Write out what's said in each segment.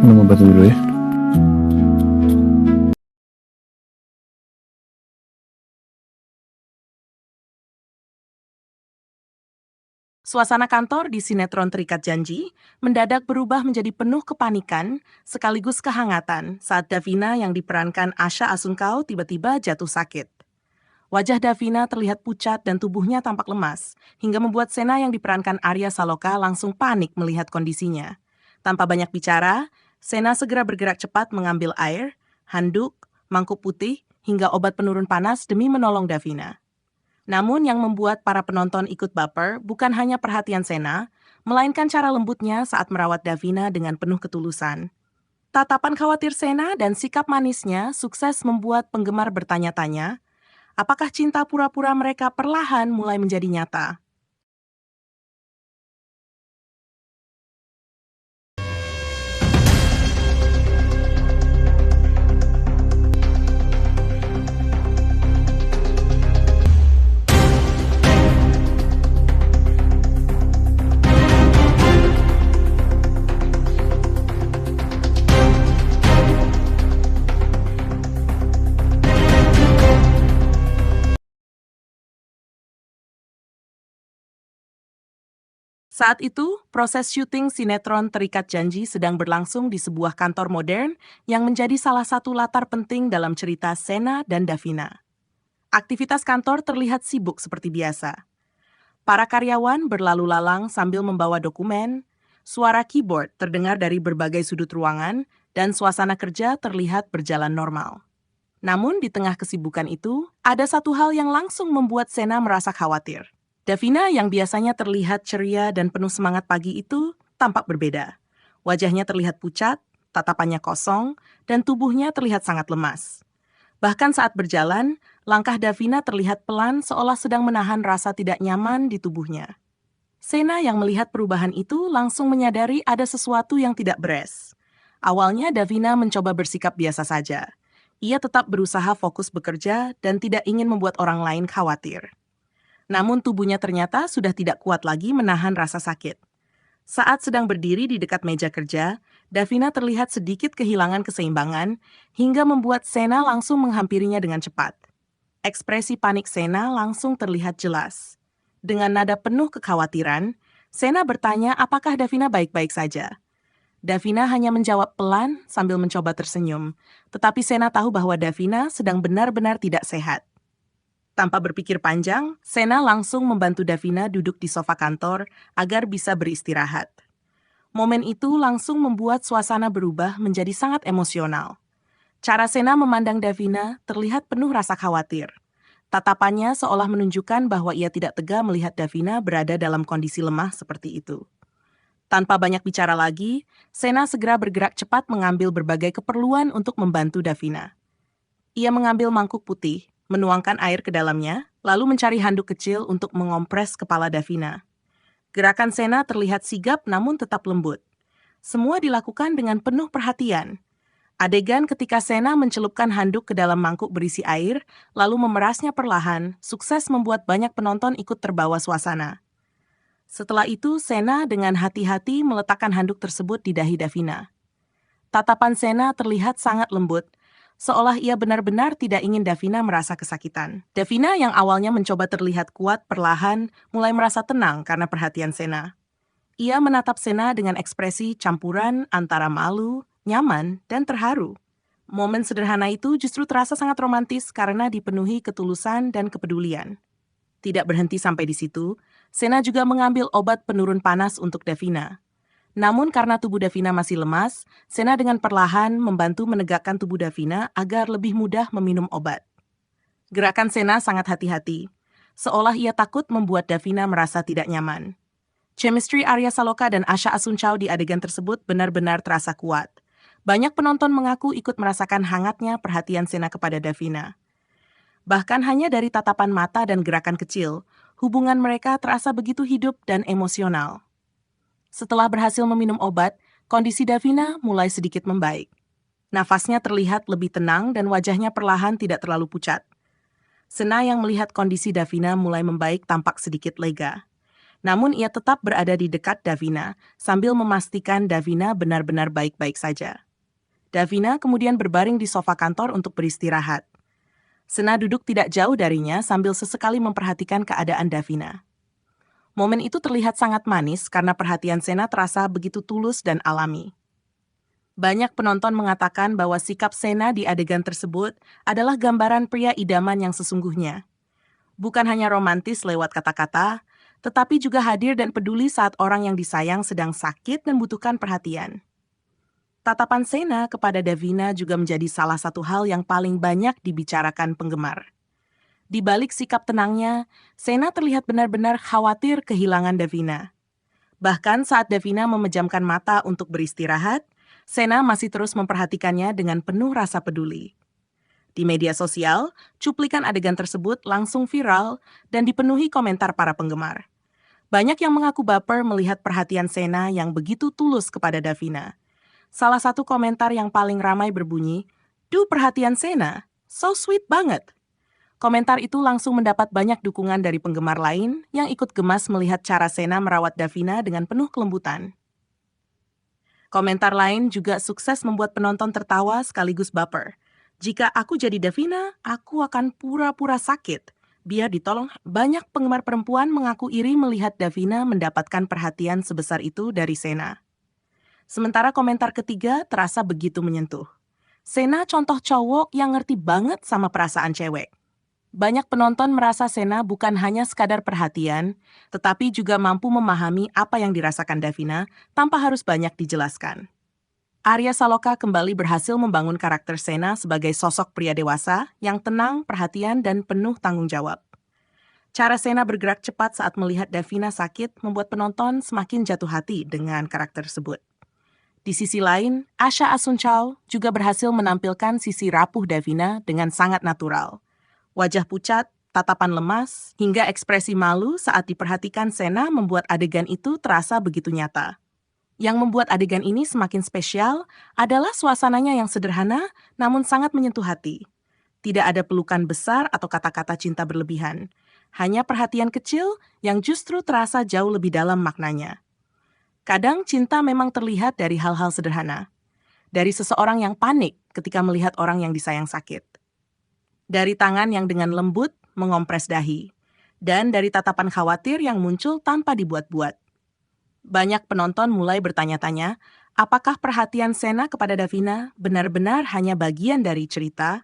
Minum obat dulu ya. Suasana kantor di sinetron Terikat Janji mendadak berubah menjadi penuh kepanikan sekaligus kehangatan saat Davina yang diperankan Asha Asunkau tiba-tiba jatuh sakit. Wajah Davina terlihat pucat dan tubuhnya tampak lemas, hingga membuat Sena yang diperankan Arya Saloka langsung panik melihat kondisinya. Tanpa banyak bicara, Sena segera bergerak cepat mengambil air, handuk, mangkuk putih, hingga obat penurun panas demi menolong Davina. Namun yang membuat para penonton ikut baper bukan hanya perhatian Sena, melainkan cara lembutnya saat merawat Davina dengan penuh ketulusan. Tatapan khawatir Sena dan sikap manisnya sukses membuat penggemar bertanya-tanya, apakah cinta pura-pura mereka perlahan mulai menjadi nyata? Saat itu, proses syuting sinetron Terikat Janji sedang berlangsung di sebuah kantor modern yang menjadi salah satu latar penting dalam cerita Sena dan Davina. Aktivitas kantor terlihat sibuk seperti biasa. Para karyawan berlalu lalang sambil membawa dokumen, suara keyboard terdengar dari berbagai sudut ruangan, dan suasana kerja terlihat berjalan normal. Namun di tengah kesibukan itu, ada satu hal yang langsung membuat Sena merasa khawatir. Davina yang biasanya terlihat ceria dan penuh semangat pagi itu tampak berbeda. Wajahnya terlihat pucat, tatapannya kosong, dan tubuhnya terlihat sangat lemas. Bahkan saat berjalan, langkah Davina terlihat pelan seolah sedang menahan rasa tidak nyaman di tubuhnya. Sena yang melihat perubahan itu langsung menyadari ada sesuatu yang tidak beres. Awalnya Davina mencoba bersikap biasa saja. Ia tetap berusaha fokus bekerja dan tidak ingin membuat orang lain khawatir. Namun tubuhnya ternyata sudah tidak kuat lagi menahan rasa sakit. Saat sedang berdiri di dekat meja kerja, Davina terlihat sedikit kehilangan keseimbangan hingga membuat Sena langsung menghampirinya dengan cepat. Ekspresi panik Sena langsung terlihat jelas. Dengan nada penuh kekhawatiran, Sena bertanya apakah Davina baik-baik saja. Davina hanya menjawab pelan sambil mencoba tersenyum, tetapi Sena tahu bahwa Davina sedang benar-benar tidak sehat. Tanpa berpikir panjang, Sena langsung membantu Davina duduk di sofa kantor agar bisa beristirahat. Momen itu langsung membuat suasana berubah menjadi sangat emosional. Cara Sena memandang Davina terlihat penuh rasa khawatir. Tatapannya seolah menunjukkan bahwa ia tidak tega melihat Davina berada dalam kondisi lemah seperti itu. Tanpa banyak bicara lagi, Sena segera bergerak cepat mengambil berbagai keperluan untuk membantu Davina. Ia mengambil mangkuk putih, menuangkan air ke dalamnya, lalu mencari handuk kecil untuk mengompres kepala Davina. Gerakan Sena terlihat sigap namun tetap lembut. Semua dilakukan dengan penuh perhatian. Adegan ketika Sena mencelupkan handuk ke dalam mangkuk berisi air, lalu memerasnya perlahan, sukses membuat banyak penonton ikut terbawa suasana. Setelah itu, Sena dengan hati-hati meletakkan handuk tersebut di dahi Davina. Tatapan Sena terlihat sangat lembut, seolah ia benar-benar tidak ingin Davina merasa kesakitan. Davina yang awalnya mencoba terlihat kuat perlahan mulai merasa tenang karena perhatian Sena. Ia menatap Sena dengan ekspresi campuran antara malu, nyaman, dan terharu. Momen sederhana itu justru terasa sangat romantis karena dipenuhi ketulusan dan kepedulian. Tidak berhenti sampai di situ, Sena juga mengambil obat penurun panas untuk Davina. Namun karena tubuh Davina masih lemas, Sena dengan perlahan membantu menegakkan tubuh Davina agar lebih mudah meminum obat. Gerakan Sena sangat hati-hati, seolah ia takut membuat Davina merasa tidak nyaman. Chemistry Arya Saloka dan Asha Asuncau di adegan tersebut benar-benar terasa kuat. Banyak penonton mengaku ikut merasakan hangatnya perhatian Sena kepada Davina. Bahkan hanya dari tatapan mata dan gerakan kecil, hubungan mereka terasa begitu hidup dan emosional. Setelah berhasil meminum obat, kondisi Davina mulai sedikit membaik. Nafasnya terlihat lebih tenang dan wajahnya perlahan tidak terlalu pucat. Sena yang melihat kondisi Davina mulai membaik tampak sedikit lega. Namun ia tetap berada di dekat Davina, sambil memastikan Davina benar-benar baik-baik saja. Davina kemudian berbaring di sofa kantor untuk beristirahat. Sena duduk tidak jauh darinya sambil sesekali memperhatikan keadaan Davina. Momen itu terlihat sangat manis karena perhatian Sena terasa begitu tulus dan alami. Banyak penonton mengatakan bahwa sikap Sena di adegan tersebut adalah gambaran pria idaman yang sesungguhnya. Bukan hanya romantis lewat kata-kata, tetapi juga hadir dan peduli saat orang yang disayang sedang sakit dan butuhkan perhatian. Tatapan Sena kepada Davina juga menjadi salah satu hal yang paling banyak dibicarakan penggemar. Di balik sikap tenangnya, Sena terlihat benar-benar khawatir kehilangan Davina. Bahkan saat Davina memejamkan mata untuk beristirahat, Sena masih terus memperhatikannya dengan penuh rasa peduli. Di media sosial, cuplikan adegan tersebut langsung viral dan dipenuhi komentar para penggemar. Banyak yang mengaku baper melihat perhatian Sena yang begitu tulus kepada Davina. Salah satu komentar yang paling ramai berbunyi, "Duh, perhatian Sena, so sweet banget." Komentar itu langsung mendapat banyak dukungan dari penggemar lain yang ikut gemas melihat cara Sena merawat Davina dengan penuh kelembutan. Komentar lain juga sukses membuat penonton tertawa sekaligus baper. "Jika aku jadi Davina, aku akan pura-pura sakit. Biar ditolong." Banyak penggemar perempuan mengaku iri melihat Davina mendapatkan perhatian sebesar itu dari Sena. Sementara komentar ketiga terasa begitu menyentuh. "Sena contoh cowok yang ngerti banget sama perasaan cewek." Banyak penonton merasa Sena bukan hanya sekadar perhatian, tetapi juga mampu memahami apa yang dirasakan Davina tanpa harus banyak dijelaskan. Arya Saloka kembali berhasil membangun karakter Sena sebagai sosok pria dewasa yang tenang, perhatian, dan penuh tanggung jawab. Cara Sena bergerak cepat saat melihat Davina sakit membuat penonton semakin jatuh hati dengan karakter tersebut. Di sisi lain, Asha Asuncao juga berhasil menampilkan sisi rapuh Davina dengan sangat natural. Wajah pucat, tatapan lemas, hingga ekspresi malu saat diperhatikan Sena membuat adegan itu terasa begitu nyata. Yang membuat adegan ini semakin spesial adalah suasananya yang sederhana namun sangat menyentuh hati. Tidak ada pelukan besar atau kata-kata cinta berlebihan. Hanya perhatian kecil yang justru terasa jauh lebih dalam maknanya. Kadang cinta memang terlihat dari hal-hal sederhana. Dari seseorang yang panik ketika melihat orang yang disayang sakit. Dari tangan yang dengan lembut mengompres dahi, dan dari tatapan khawatir yang muncul tanpa dibuat-buat. Banyak penonton mulai bertanya-tanya, apakah perhatian Sena kepada Davina benar-benar hanya bagian dari cerita,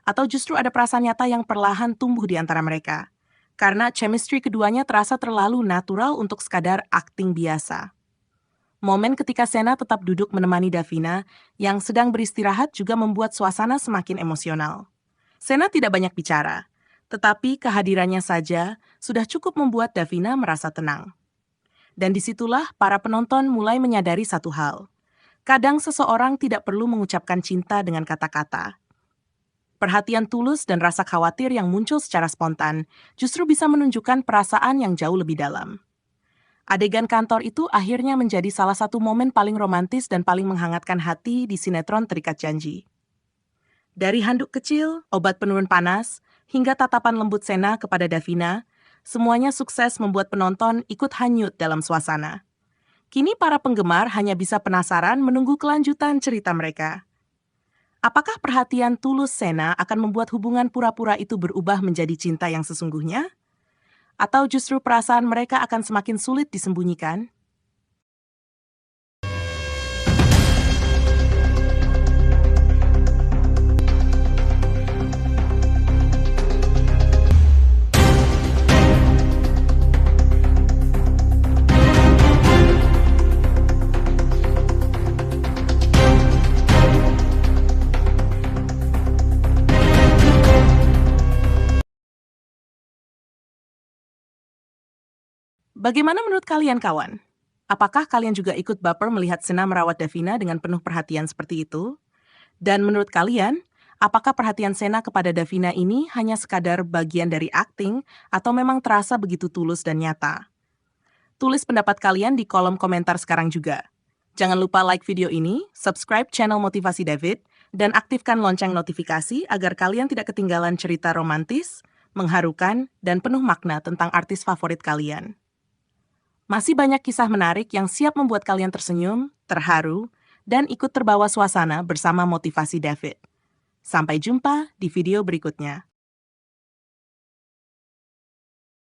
atau justru ada perasaan nyata yang perlahan tumbuh di antara mereka, karena chemistry keduanya terasa terlalu natural untuk sekadar akting biasa. Momen ketika Sena tetap duduk menemani Davina yang sedang beristirahat juga membuat suasana semakin emosional. Sena tidak banyak bicara, tetapi kehadirannya saja sudah cukup membuat Davina merasa tenang. Dan disitulah para penonton mulai menyadari satu hal. Kadang seseorang tidak perlu mengucapkan cinta dengan kata-kata. Perhatian tulus dan rasa khawatir yang muncul secara spontan justru bisa menunjukkan perasaan yang jauh lebih dalam. Adegan kantor itu akhirnya menjadi salah satu momen paling romantis dan paling menghangatkan hati di sinetron Terikat Janji. Dari handuk kecil, obat penurun panas, hingga tatapan lembut Sena kepada Davina, semuanya sukses membuat penonton ikut hanyut dalam suasana. Kini para penggemar hanya bisa penasaran menunggu kelanjutan cerita mereka. Apakah perhatian tulus Sena akan membuat hubungan pura-pura itu berubah menjadi cinta yang sesungguhnya? Atau justru perasaan mereka akan semakin sulit disembunyikan? Bagaimana menurut kalian, kawan? Apakah kalian juga ikut baper melihat Sena merawat Davina dengan penuh perhatian seperti itu? Dan menurut kalian, apakah perhatian Sena kepada Davina ini hanya sekadar bagian dari akting atau memang terasa begitu tulus dan nyata? Tulis pendapat kalian di kolom komentar sekarang juga. Jangan lupa like video ini, subscribe channel Motivasi David, dan aktifkan lonceng notifikasi agar kalian tidak ketinggalan cerita romantis, mengharukan, dan penuh makna tentang artis favorit kalian. Masih banyak kisah menarik yang siap membuat kalian tersenyum, terharu, dan ikut terbawa suasana bersama motivasi David. Sampai jumpa di video berikutnya.